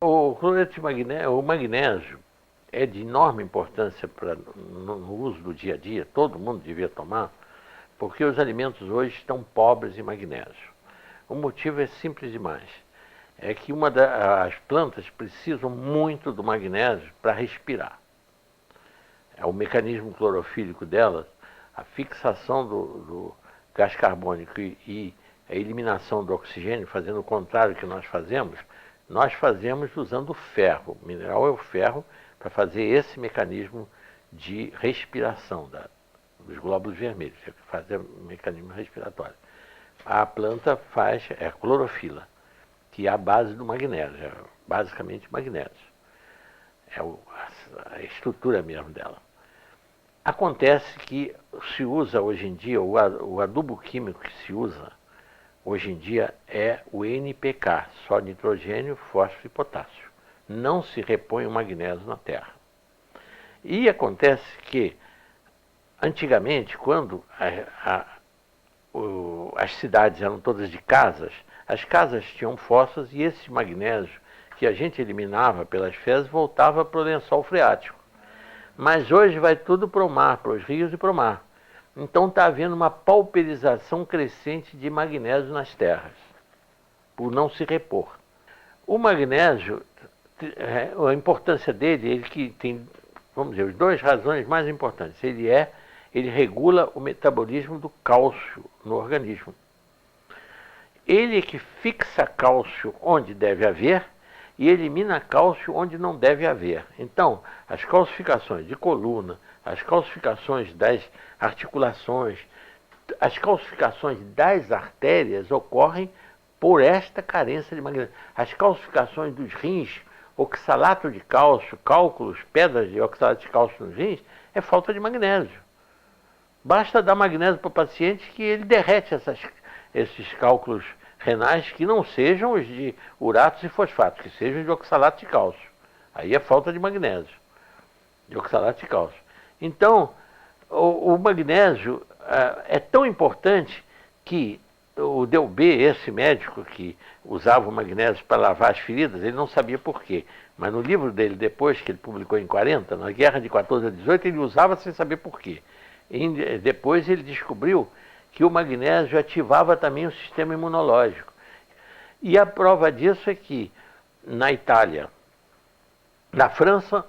O cloreto de magnésio, o magnésio é de enorme importância no uso do dia a dia, todo mundo devia tomar, porque os alimentos hoje estão pobres em magnésio. O motivo é simples demais. É que as plantas precisam muito do magnésio para respirar. É o mecanismo clorofílico delas, a fixação do gás carbônico e a eliminação do oxigênio, fazendo o contrário que nós fazemos usando o ferro. O mineral é o ferro para fazer esse mecanismo de respiração dos glóbulos vermelhos, fazer o mecanismo respiratório. A planta faz a clorofila, que é a base do magnésio, é basicamente magnésio. É a estrutura mesmo dela. Acontece que se usa hoje em dia, o adubo químico que se usa hoje em dia é o NPK, só nitrogênio, fósforo e potássio. Não se repõe o magnésio na terra. E acontece que, antigamente, quando as cidades eram todas de casas, as casas tinham fossas e esse magnésio que a gente eliminava pelas fezes voltava para o lençol freático. Mas hoje vai tudo para o mar, para os rios e para o mar. Então está havendo uma pauperização crescente de magnésio nas terras, por não se repor. O magnésio, a importância dele, ele que tem, vamos dizer, as duas razões mais importantes. Ele regula o metabolismo do cálcio no organismo. Ele é que fixa cálcio onde deve haver e elimina cálcio onde não deve haver. Então, as calcificações de coluna, as calcificações das articulações, as calcificações das artérias ocorrem por esta carência de magnésio. As calcificações dos rins, oxalato de cálcio, cálculos, pedras de oxalato de cálcio nos rins, é falta de magnésio. Basta dar magnésio para o paciente que ele derrete esses cálculos renais que não sejam os de uratos e fosfatos, que sejam de oxalato de cálcio. Aí é falta de magnésio, de oxalato de cálcio. Então, o magnésio é tão importante que o Delbé, esse médico que usava o magnésio para lavar as feridas, ele não sabia por quê. Mas no livro dele, depois que ele publicou em 40, na Guerra de 14 a 18, ele usava sem saber por quê. E depois ele descobriu que o magnésio ativava também o sistema imunológico. E a prova disso é que na Itália, na França,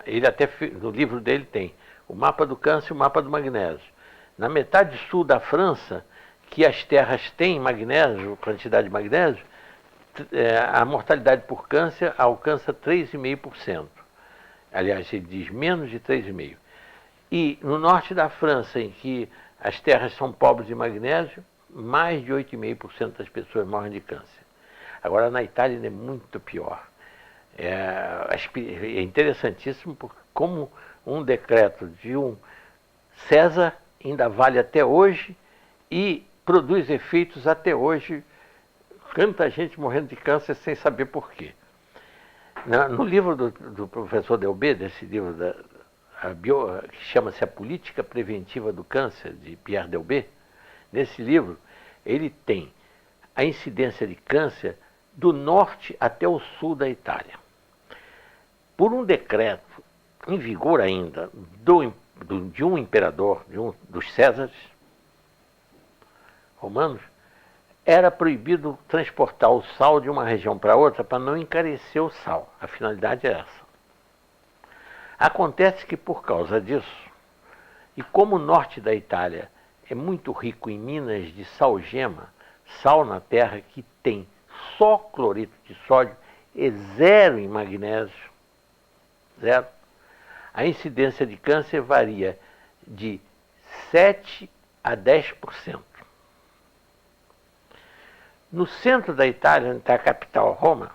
ele até no livro dele tem o mapa do câncer e o mapa do magnésio. Na metade sul da França, que as terras têm magnésio, quantidade de magnésio, a mortalidade por câncer alcança 3,5%. Aliás, ele diz menos de 3,5%. E no norte da França, em que as terras são pobres de magnésio, mais de 8,5% das pessoas morrem de câncer. Agora, na Itália, ainda é muito pior. É interessantíssimo como um decreto de um César ainda vale até hoje e produz efeitos até hoje. Tanta gente morrendo de câncer sem saber por quê. No livro do professor Delbé, desse livro que chama-se A Política Preventiva do Câncer, de Pierre Delbé, nesse livro ele tem a incidência de câncer do norte até o sul da Itália. Por um decreto em vigor ainda de um imperador, dos Césares romanos, era proibido transportar o sal de uma região para outra para não encarecer o sal. A finalidade é essa. Acontece que por causa disso, e como o norte da Itália é muito rico em minas de salgema, sal na terra que tem só cloreto de sódio e zero em magnésio, zero, a incidência de câncer varia de 7 a 10%. No centro da Itália, onde está a capital, Roma,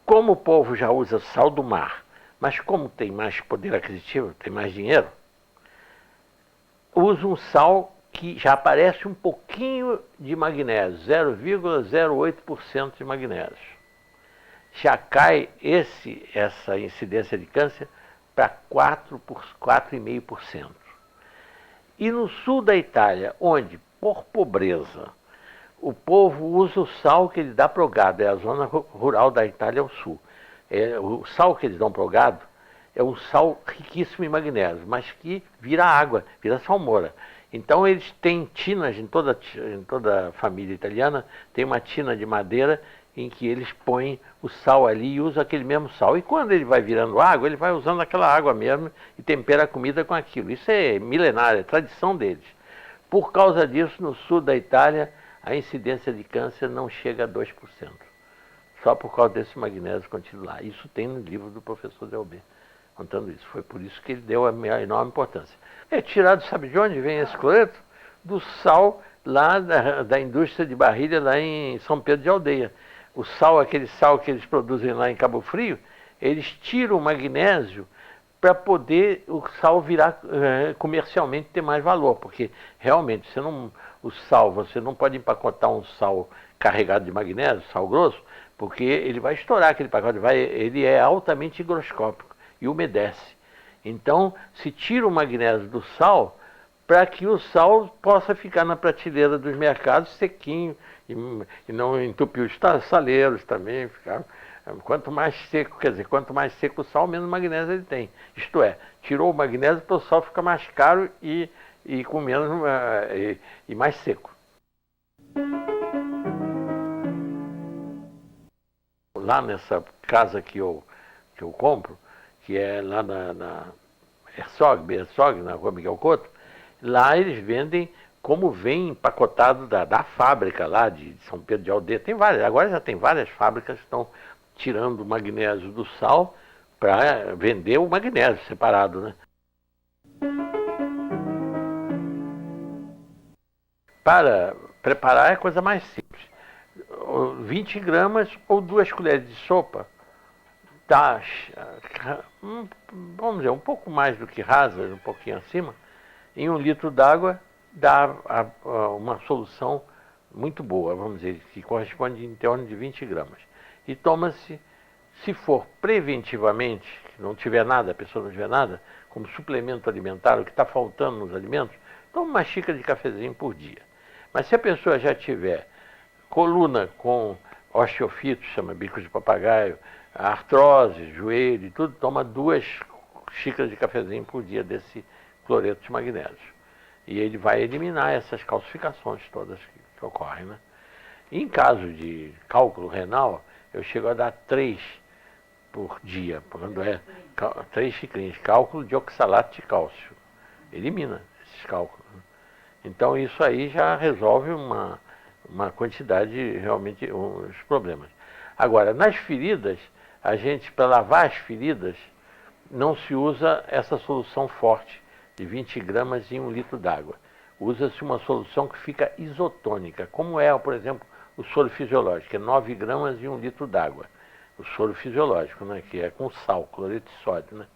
como o povo já usa sal do mar, mas como tem mais poder aquisitivo, tem mais dinheiro, usa um sal que já aparece um pouquinho de magnésio, 0,08% de magnésio. Já cai essa incidência de câncer para 4,5%. E no sul da Itália, onde por pobreza. O povo usa o sal que ele dá para o gado, é a zona rural da Itália ao sul. O sal que eles dão para o gado é um sal riquíssimo em magnésio, mas que vira água, vira salmoura. Então eles têm tinas, em toda a família italiana, tem uma tina de madeira em que eles põem o sal ali e usam aquele mesmo sal. E quando ele vai virando água, ele vai usando aquela água mesmo e tempera a comida com aquilo. Isso é milenário, é tradição deles. Por causa disso, no sul da Itália, a incidência de câncer não chega a 2%. Só por causa desse magnésio contido lá. Isso tem no livro do professor Delbé, contando isso. Foi por isso que ele deu a enorme importância. É tirado, sabe de onde vem esse cloreto? Do sal lá da indústria de Barrilha, lá em São Pedro de Aldeia. O sal, aquele sal que eles produzem lá em Cabo Frio, eles tiram o magnésio para poder o sal virar comercialmente ter mais valor, porque realmente você não pode empacotar um sal carregado de magnésio, sal grosso, porque ele vai estourar aquele pacote, ele é altamente higroscópico e umedece. Então, se tira o magnésio do sal para que o sal possa ficar na prateleira dos mercados sequinho e não entupir os saleiros também. Quanto mais seco, quanto mais seco o sal, menos magnésio ele tem. Isto é, tirou o magnésio para o sal ficar mais caro e com menos e mais seco. Lá nessa casa que eu compro, que é lá na Herzog, na rua Miguel Couto, lá eles vendem como vem empacotado da fábrica lá de São Pedro de Aldeia. Tem várias, agora já tem várias fábricas que estão tirando o magnésio do sal para vender o magnésio separado, né? Para preparar é a coisa mais simples. 20 gramas ou 2 colheres de sopa dá, vamos dizer, um pouco mais do que rasa, um pouquinho acima, em 1 litro d'água dá uma solução muito boa, vamos dizer, que corresponde em torno de 20 gramas. E toma-se, se for preventivamente, que não tiver nada, a pessoa não tiver nada, como suplemento alimentar, o que está faltando nos alimentos, toma uma xícara de cafezinho por dia. Mas se a pessoa já tiver coluna com osteofito, chama bico de papagaio, artrose, joelho e tudo, toma 2 xícaras de cafezinho por dia desse cloreto de magnésio. E ele vai eliminar essas calcificações todas que ocorrem, né? Em caso de cálculo renal, eu chego a dar 3 por dia, quando é 3 xicrinhas, cálculo de oxalato de cálcio. Elimina esses cálculos. Então isso aí já resolve uma quantidade, realmente, os problemas. Agora, nas feridas, para lavar as feridas, não se usa essa solução forte, de 20 gramas em 1 litro d'água. Usa-se uma solução que fica isotônica, como é, por exemplo, o soro fisiológico, que é 9 gramas em 1 litro d'água. O soro fisiológico, né, que é com sal, cloreto de sódio, né?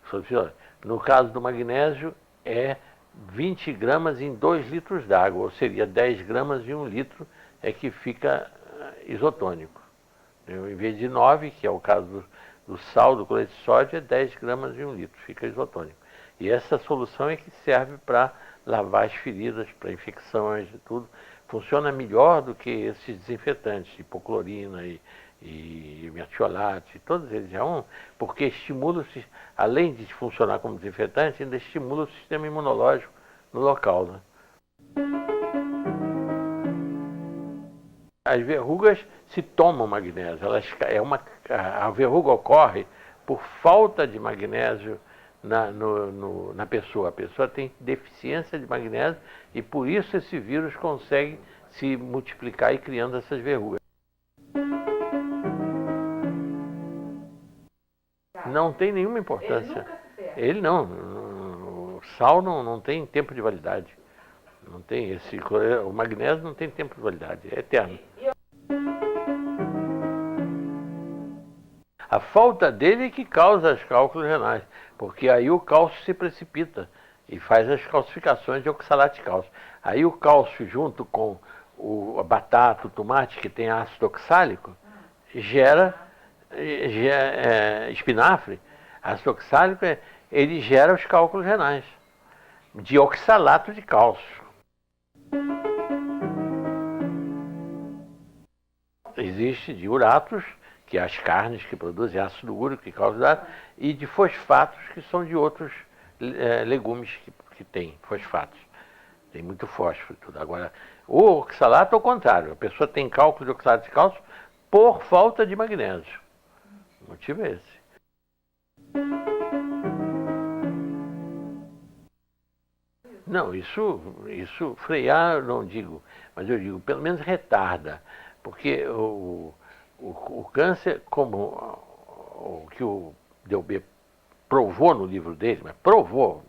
O soro fisiológico. No caso do magnésio, é 20 gramas em 2 litros d'água, ou seria 10 gramas em 1 litro, é que fica isotônico. Em vez de 9, que é o caso do sal, do cloreto de sódio, é 10 gramas em 1 litro, fica isotônico. E essa solução é que serve para lavar as feridas, para infecções e tudo. Funciona melhor do que esses desinfetantes, hipoclorina e metiolato, e todos eles porque estimula, além de funcionar como desinfetante, ainda estimula o sistema imunológico no local, né? As verrugas se tomam magnésio, a verruga ocorre por falta de magnésio na pessoa. A pessoa tem deficiência de magnésio e por isso esse vírus consegue se multiplicar e criando essas verrugas. Não tem nenhuma importância. Ele não. O sal não tem tempo de validade. Não tem o magnésio não tem tempo de validade, é eterno. A falta dele é que causa os cálculos renais, porque aí o cálcio se precipita e faz as calcificações de oxalato de cálcio. Aí o cálcio junto com a batata, o tomate, que tem ácido oxálico, gera espinafre. Ácido oxálico, ele gera os cálculos renais de oxalato de cálcio. Existe de uratos, que é as carnes que produzem ácido úrico, que causa, e de fosfatos, que são de outros legumes que tem fosfatos. Tem muito fósforo e tudo. Agora, o oxalato é o contrário. A pessoa tem cálculo de oxalato de cálcio por falta de magnésio. O motivo é esse. Não, isso frear eu não digo, mas eu digo, pelo menos retarda. Porque o câncer, como o que o Delbé provou no livro dele, mas provou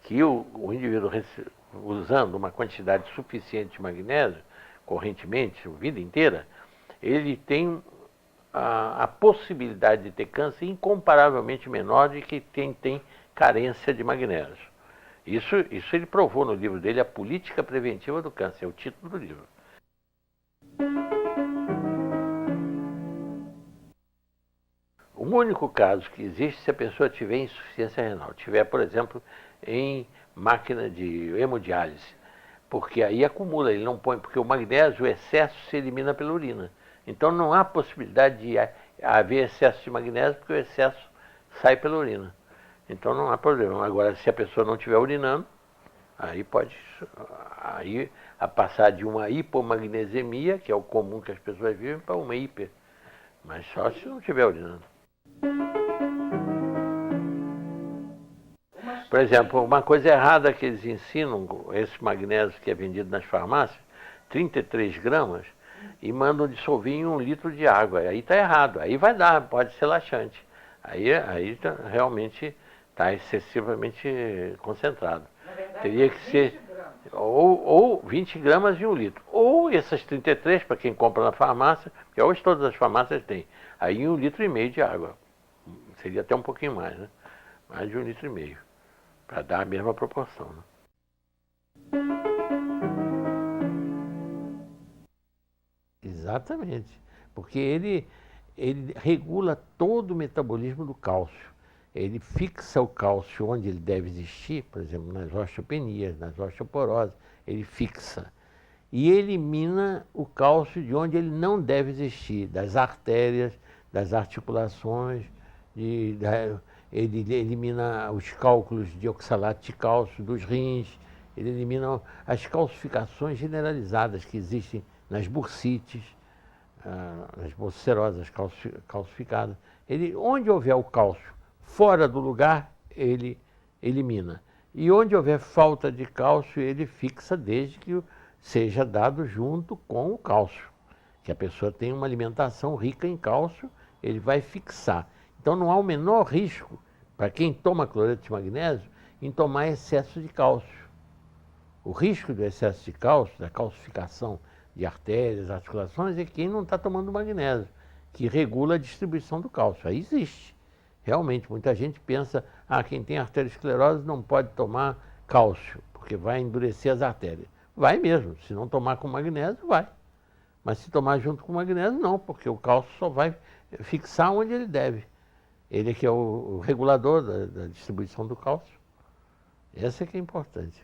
que o indivíduo usando uma quantidade suficiente de magnésio, correntemente, a vida inteira, ele tem a possibilidade de ter câncer incomparavelmente menor de que quem tem carência de magnésio. Isso ele provou no livro dele, A Política Preventiva do Câncer, é o título do livro. O único caso que existe se a pessoa tiver insuficiência renal, tiver, por exemplo, em máquina de hemodiálise, porque aí acumula, ele não põe, porque o magnésio, o excesso se elimina pela urina. Então não há possibilidade de haver excesso de magnésio, porque o excesso sai pela urina. Então não há problema. Agora, se a pessoa não estiver urinando, aí pode a passar de uma hipomagnesemia, que é o comum que as pessoas vivem, para uma hiper. Mas só se não estiver urinando. Por exemplo, uma coisa errada que eles ensinam, esse magnésio que é vendido nas farmácias, 33 gramas, e mandam dissolver em 1 litro de água. Aí está errado, aí vai dar, pode ser laxante. Aí realmente está excessivamente concentrado. Verdade, teria que ser ou 20 gramas em 1 litro. Ou essas 33, para quem compra na farmácia, que hoje todas as farmácias têm, aí em 1,5 litro de água. Seria até um pouquinho mais, né? Mais de 1,5 litro, para dar a mesma proporção. Né? Exatamente, porque ele regula todo o metabolismo do cálcio. Ele fixa o cálcio onde ele deve existir, por exemplo, nas osteopenias, nas osteoporoses, ele fixa. E elimina o cálcio de onde ele não deve existir, das artérias, das articulações, ele elimina os cálculos de oxalato de cálcio dos rins, ele elimina as calcificações generalizadas que existem nas bursites, nas bolsicerosas calcificadas. Onde houver o cálcio fora do lugar, ele elimina. E onde houver falta de cálcio, ele fixa desde que seja dado junto com o cálcio. Que a pessoa tem uma alimentação rica em cálcio, ele vai fixar. Então não há o menor risco, para quem toma cloreto de magnésio, em tomar excesso de cálcio. O risco do excesso de cálcio, da calcificação de artérias, articulações, é quem não está tomando magnésio, que regula a distribuição do cálcio. Aí existe. Realmente, muita gente pensa, quem tem arteriosclerose não pode tomar cálcio, porque vai endurecer as artérias. Vai mesmo, se não tomar com magnésio, vai. Mas se tomar junto com magnésio, não, porque o cálcio só vai fixar onde ele deve. Ele é que é o regulador da distribuição do cálcio. Essa é que é importante.